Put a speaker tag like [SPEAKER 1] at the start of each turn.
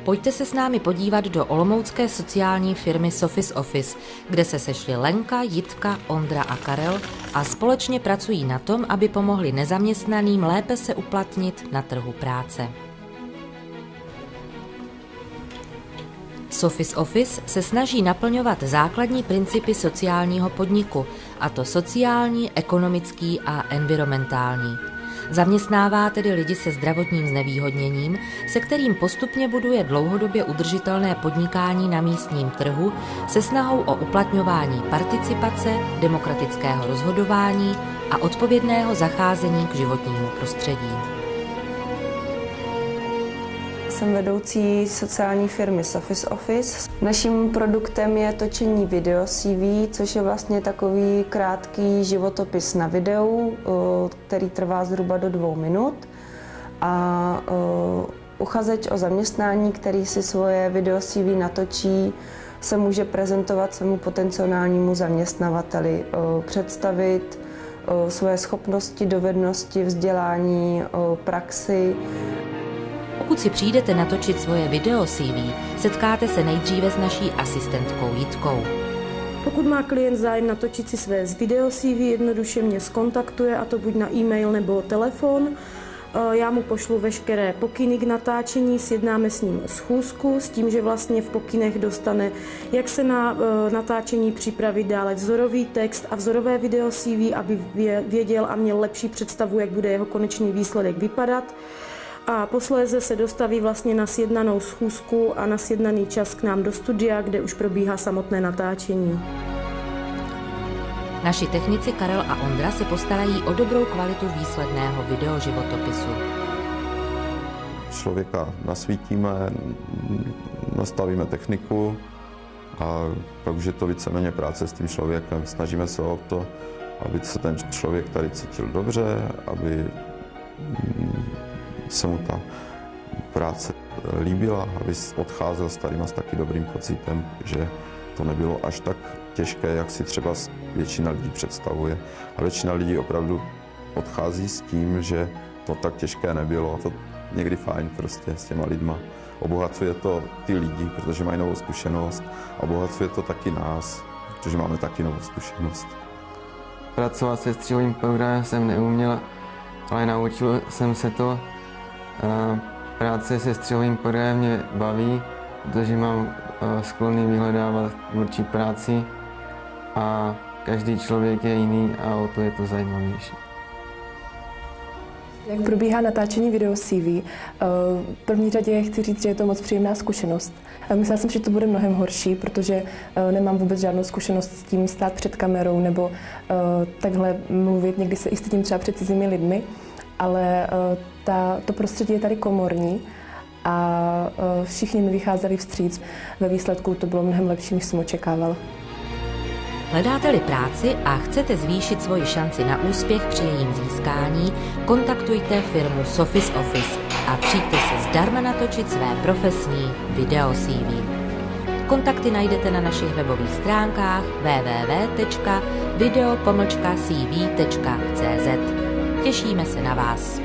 [SPEAKER 1] Pojďte se s námi podívat do olomoucké sociální firmy Sophis Office, kde se sešli Lenka, Jitka, Ondra a Karel a společně pracují na tom, aby pomohli nezaměstnaným lépe se uplatnit na trhu práce. Sophis Office se snaží naplňovat základní principy sociálního podniku, a to sociální, ekonomický a environmentální. Zaměstnává tedy lidi se zdravotním znevýhodněním, se kterým postupně buduje dlouhodobě udržitelné podnikání na místním trhu se snahou o uplatňování participace, demokratického rozhodování a odpovědného zacházení k životnímu prostředí.
[SPEAKER 2] Jsem vedoucí sociální firmy Sophis Office. Naším produktem je točení video CV, což je vlastně takový krátký životopis na videu, který trvá zhruba do 2 minut. A uchazeč o zaměstnání, který si svoje video CV natočí, se může prezentovat svému potenciálnímu zaměstnavateli, představit svoje schopnosti, dovednosti, vzdělání, praxi.
[SPEAKER 1] Pokud si přijdete natočit svoje video CV, setkáte se nejdříve s naší asistentkou Jitkou.
[SPEAKER 3] Pokud má klient zájem natočit si své video CV, jednoduše mě zkontaktuje, a to buď na e-mail nebo telefon. Já mu pošlu veškeré pokyny k natáčení, sjednáme s ním schůzku s tím, že vlastně v pokynech dostane, jak se na natáčení připravit, dále vzorový text a vzorové video CV, aby věděl a měl lepší představu, jak bude jeho konečný výsledek vypadat. A posléze se dostaví vlastně na sjednanou schůzku a na sjednaný čas k nám do studia, kde už probíhá samotné natáčení.
[SPEAKER 1] Naši technici Karel a Ondra se postarají o dobrou kvalitu výsledného videoživotopisu.
[SPEAKER 4] Člověka nasvítíme, nastavíme techniku a pak už je to víceméně práce s tím člověkem. Snažíme se o to, aby se ten člověk tady cítil dobře, aby se mu ta práce líbila, aby odcházel s taky dobrým pocitem, že to nebylo až tak těžké, jak si třeba většina lidí představuje. A většina lidí opravdu odchází s tím, že to tak těžké nebylo. A to někdy fajn prostě s těma lidma. Obohacuje to ty lidi, protože mají novou zkušenost. A obohacuje to taky nás, protože máme taky novou zkušenost.
[SPEAKER 5] Pracovat se střihovým programem jsem neuměl, ale naučil jsem se to. Práce se střihovým programem mě baví, protože mám sklony vyhledávat tvůrčí práci a každý člověk je jiný a o to je to zajímavější.
[SPEAKER 6] Jak probíhá natáčení video CV? V první řadě chci říct, že je to moc příjemná zkušenost. Myslela jsem, že to bude mnohem horší, protože nemám vůbec žádnou zkušenost s tím stát před kamerou nebo takhle mluvit, někdy se i stydím třeba před cizími lidmi, ale to prostředí je tady komorní a všichni mi vycházeli vstříc. Ve výsledku to bylo mnohem lepší, než jsem očekával.
[SPEAKER 1] Hledáte-li práci a chcete zvýšit svoji šanci na úspěch při jejím získání, kontaktujte firmu Sophis Office a přijďte se zdarma natočit své profesní video CV. Kontakty najdete na našich webových stránkách www.video-cv.cz. Těšíme se na vás.